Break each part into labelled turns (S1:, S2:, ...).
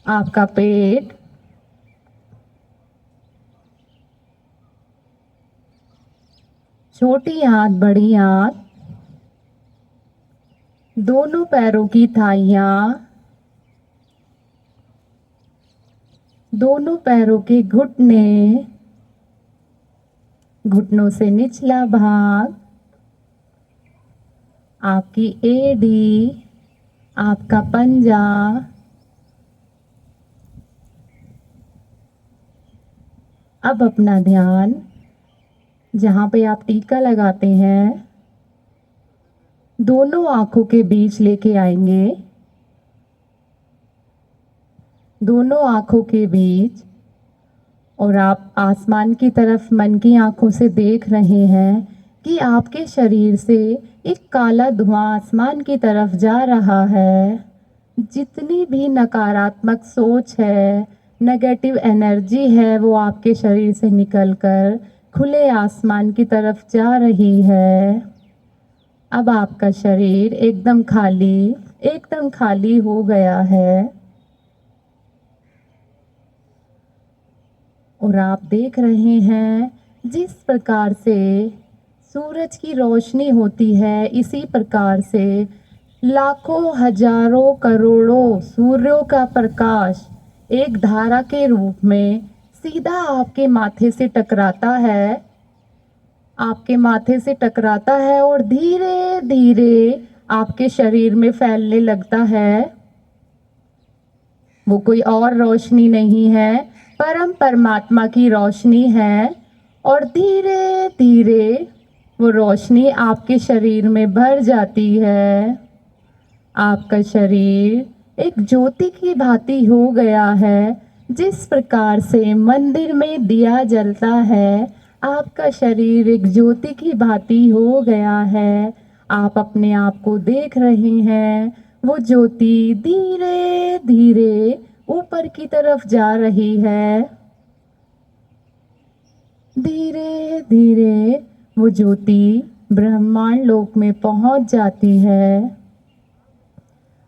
S1: आपका पेट, छोटी आंत, बड़ी आंत, दोनों पैरों की थाइयां, दोनों पैरों के घुटने, घुटनों से निचला भाग, आपकी एड़ी, आपका पंजा, अब अपना ध्यान जहाँ पे आप टीका लगाते हैं दोनों आंखों के बीच लेके आएंगे। दोनों आंखों के बीच, और आप आसमान की तरफ मन की आंखों से देख रहे हैं कि आपके शरीर से एक काला धुआं आसमान की तरफ जा रहा है। जितनी भी नकारात्मक सोच है, नेगेटिव एनर्जी है, वो आपके शरीर से निकलकर खुले आसमान की तरफ जा रही है। अब आपका शरीर एकदम खाली हो गया है और आप देख रहे हैं जिस प्रकार से सूरज की रोशनी होती है, इसी प्रकार से लाखों हजारों करोड़ों सूर्यों का प्रकाश एक धारा के रूप में सीधा आपके माथे से टकराता है, आपके माथे से टकराता है और धीरे धीरे आपके शरीर में फैलने लगता है। वो कोई और रोशनी नहीं है, परम परमात्मा की रोशनी है और धीरे धीरे वो रोशनी आपके शरीर में भर जाती है। आपका शरीर एक ज्योति की भांति हो गया है। जिस प्रकार से मंदिर में दिया जलता है, आपका शरीर एक ज्योति की भांति हो गया है। आप अपने आप को देख रहे हैं, वो ज्योति धीरे धीरे ऊपर की तरफ जा रही है। धीरे धीरे वो ज्योति ब्रह्मांड लोक में पहुंच जाती है।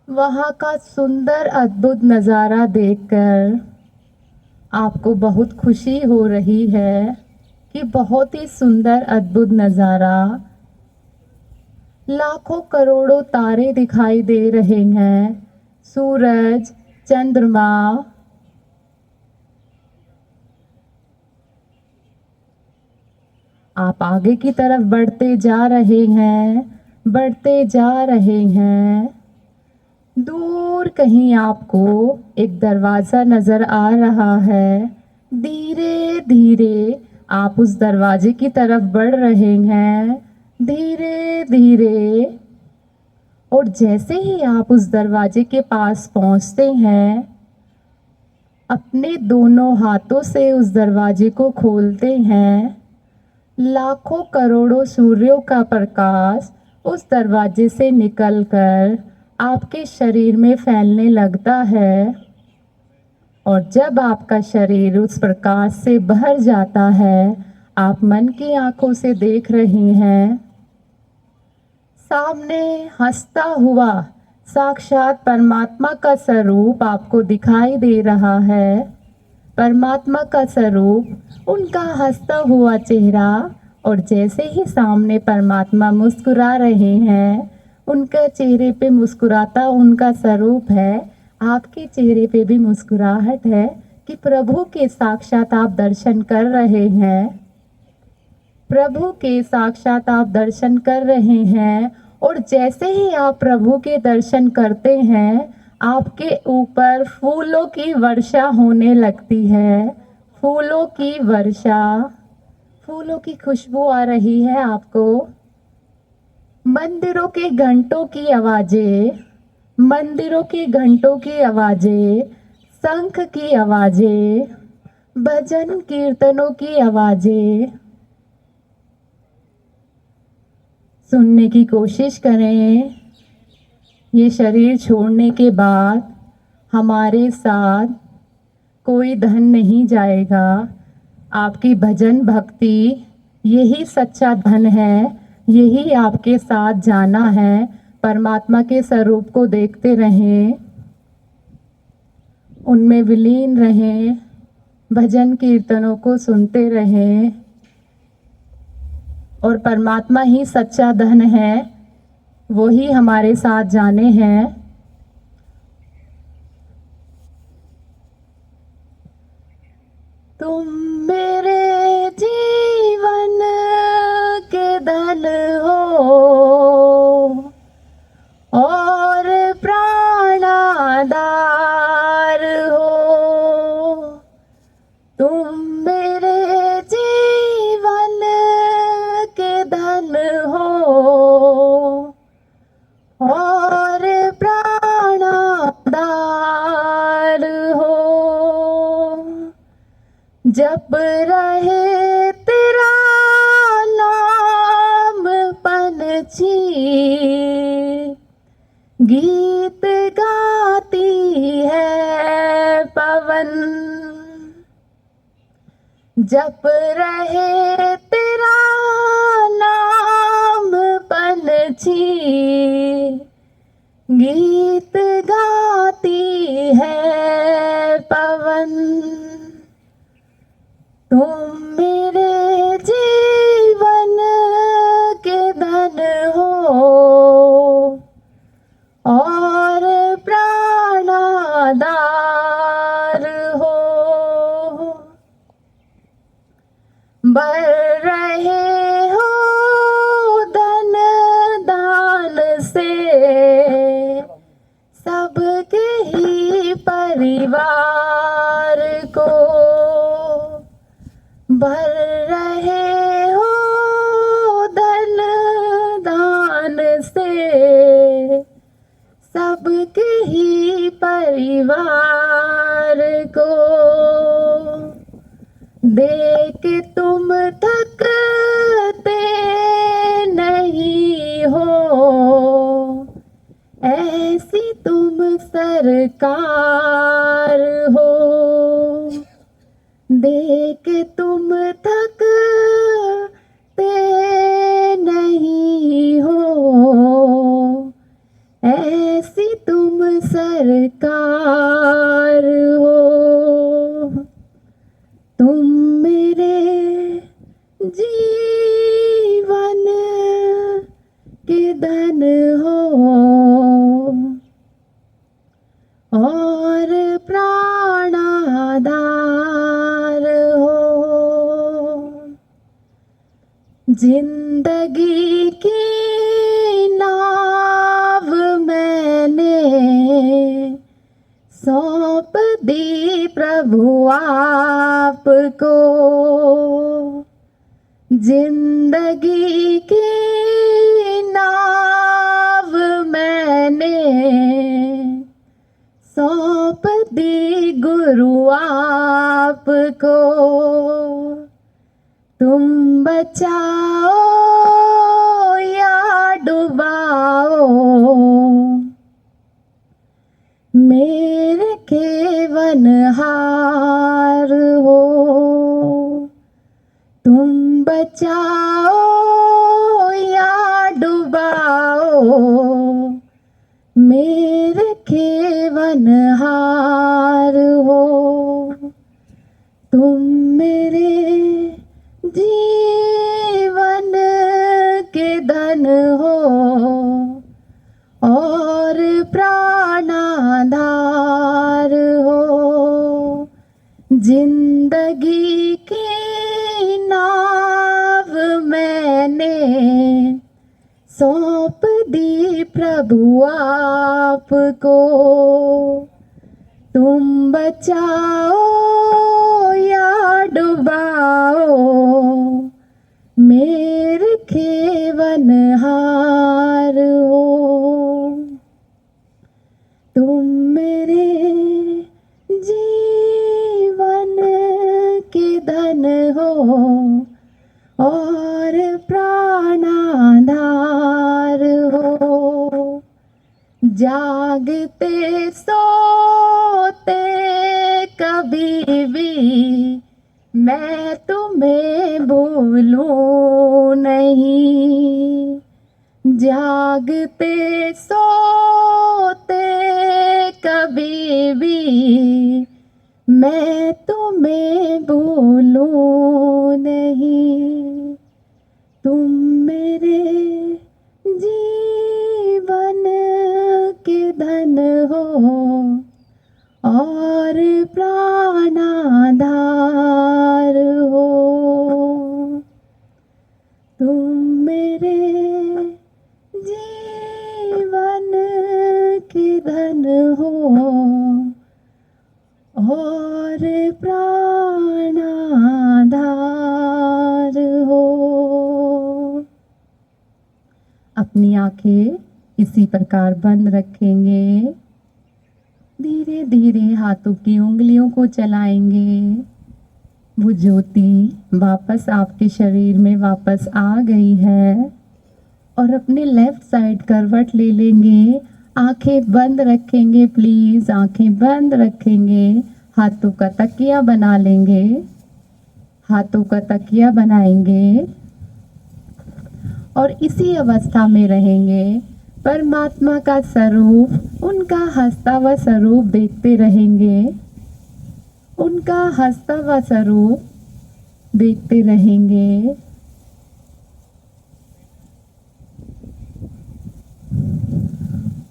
S1: वहाँ का सुंदर अद्भुत नज़ारा देखकर आपको बहुत खुशी हो रही है कि बहुत ही सुंदर अद्भुत नज़ारा, लाखों करोड़ों तारे दिखाई दे रहे हैं, सूरज, चंद्रमा, आप आगे की तरफ बढ़ते जा रहे हैं, बढ़ते जा रहे हैं। दूर कहीं आपको एक दरवाज़ा नज़र आ रहा है। धीरे धीरे आप उस दरवाजे की तरफ बढ़ रहे हैं, धीरे धीरे, और जैसे ही आप उस दरवाजे के पास पहुंचते हैं, अपने दोनों हाथों से उस दरवाजे को खोलते हैं। लाखों करोड़ों सूर्यों का प्रकाश उस दरवाजे से निकलकर आपके शरीर में फैलने लगता है और जब आपका शरीर उस प्रकाश से भर जाता है, आप मन की आंखों से देख रहे हैं सामने हंसता हुआ साक्षात परमात्मा का स्वरूप आपको दिखाई दे रहा है। परमात्मा का स्वरूप, उनका हंसता हुआ चेहरा, और जैसे ही सामने परमात्मा मुस्कुरा रहे हैं, उनके चेहरे पे मुस्कुराता उनका स्वरूप है, आपके चेहरे पे भी मुस्कुराहट है कि प्रभु के साक्षात आप दर्शन कर रहे हैं। प्रभु के साक्षात आप दर्शन कर रहे हैं और जैसे ही आप प्रभु के दर्शन करते हैं, आपके ऊपर फूलों की वर्षा होने लगती है। फूलों की वर्षा, फूलों की खुशबू आ रही है आपको। मंदिरों के घंटों की आवाजें, मंदिरों के घंटों की आवाजें, शंख की आवाजें, भजन कीर्तनों की आवाजें सुनने की कोशिश करें। ये शरीर छोड़ने के बाद हमारे साथ कोई धन नहीं जाएगा। आपकी भजन भक्ति यही सच्चा धन है, यही आपके साथ जाना है। परमात्मा के स्वरूप को देखते रहें उनमें विलीन रहें, भजन कीर्तनों को सुनते रहें और परमात्मा ही सच्चा धन है, वो ही हमारे साथ जाने हैं। तुम मेरे जीवन के धन हो और प्राणाधार हो। तुम मेरे जीवन के धन हो और प्राणाधार हो। जप रहे तेरा नाम पंछी, गीत गाती है पवन। जप रहे तेरा नाम पंछी, गीत गाती है पवन। तुम मेरे जीवन के धन हो और प्राणाधार हो। बढ़ रहे हो धन दान से सबके ही परिवार को। भर रहे हो धन दान से सबके ही परिवार को। देख तुम थकते नहीं हो, ऐसी तुम सरकार हो। देख तुम थकते नहीं हो, ऐसी तुम सरकार हो। तुम मेरे जीवन के धन हो और प्राणाधार हो। जिंदगी की नाव मैंने सौंप दी प्रभु आपको। जिंदगी की नाव मैंने सौंप दी गुरु आपको। तुम बचाओ या डुबाओ, मेरे केवनहार हो। तुम बचाओ या डुबाओ, मेरे केवनहार हो। तुम मेरे जीवन के धन हो और प्राणाधार हो। जिंदगी की नाव मैंने सौंप दी प्रभु आपको। तुम बचाओ या डुबाओ, मेरे केवनहार हो। तुम मेरे जीवन के धन हो और प्राणाधार हो। जागते सोते कभी भी मैं तुम्हें भूलूं नहीं। जागते सोते कभी भी मैं तुम्हें भूलूं नहीं, तुम मेरे जीवन के धन हो और प्राणाधार हो। तुम मेरे जीवन के धन हो और प्राणाधार हो। अपनी आंखें इसी प्रकार बंद रखेंगे। धीरे धीरे हाथों की उंगलियों को चलाएंगे। वो ज्योति वापस आपके शरीर में वापस आ गई है और अपने लेफ्ट साइड करवट ले लेंगे। आंखें बंद रखेंगे, प्लीज आंखें बंद रखेंगे। हाथों का तकिया बना लेंगे, हाथों का तकिया बनाएंगे और इसी अवस्था में रहेंगे। परमात्मा का स्वरूप, उनका हंसता हुआ स्वरूप देखते रहेंगे, उनका हंसता हुआ स्वरूप देखते रहेंगे।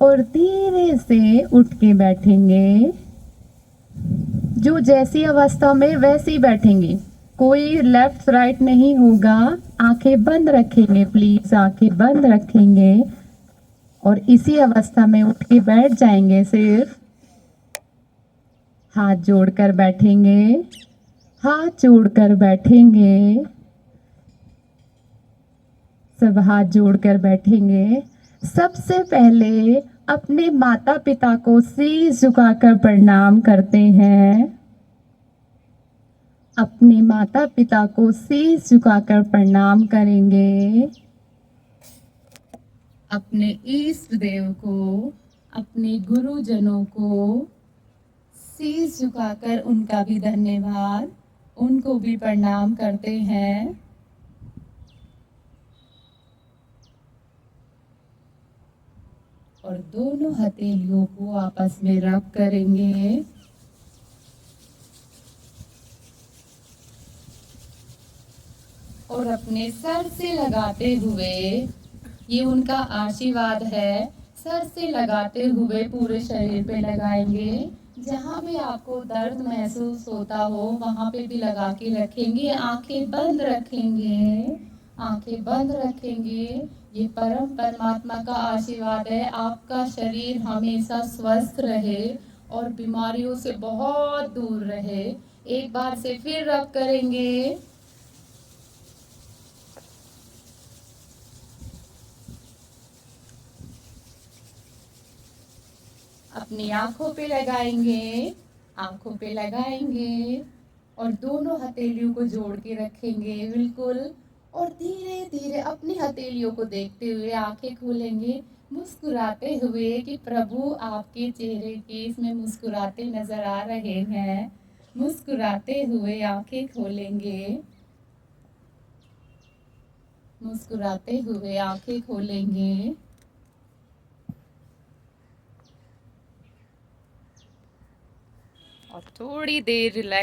S1: और धीरे से उठ के बैठेंगे। जो जैसी अवस्था में वैसी बैठेंगे, कोई लेफ्ट राइट नहीं होगा। आंखें बंद रखेंगे, प्लीज आंखें बंद रखेंगे और इसी अवस्था में उठ के बैठ जाएंगे। सिर्फ हाथ जोड़कर बैठेंगे, हाथ जोड़कर बैठेंगे, सब हाथ जोड़कर बैठेंगे। सबसे पहले अपने माता पिता को शीश झुकाकर प्रणाम करते हैं। अपने माता पिता को शीश झुकाकर प्रणाम करेंगे। अपने इष्ट देव को, अपने गुरुजनों को शीश झुकाकर उनका भी धन्यवाद, उनको भी प्रणाम करते हैं। और दोनों हथेलियों को आपस में रब करेंगे। और अपने सर से लगाते हुए, ये उनका आशीर्वाद है, सर से लगाते हुए पूरे शरीर पे लगाएंगे। जहाँ भी आपको दर्द महसूस होता हो वहाँ पे भी लगा के रखेंगे। आंखें बंद रखेंगे, आंखें बंद रखेंगे। ये परम परमात्मा का आशीर्वाद है, आपका शरीर हमेशा स्वस्थ रहे और बीमारियों से बहुत दूर रहे। एक बार से फिर रब करेंगे। अपनी आंखों पे लगाएंगे, आंखों पे लगाएंगे और दोनों हथेलियों को जोड़ के रखेंगे बिल्कुल। और धीरे धीरे अपनी हथेलियों को देखते हुए आंखें खोलेंगे, मुस्कुराते हुए कि प्रभु आपके चेहरे के इसमें मुस्कुराते नजर आ रहे हैं। मुस्कुराते हुए आंखें खोलेंगे, मुस्कुराते हुए आंखें खोलेंगे। और थोड़ी देर रिलैक्स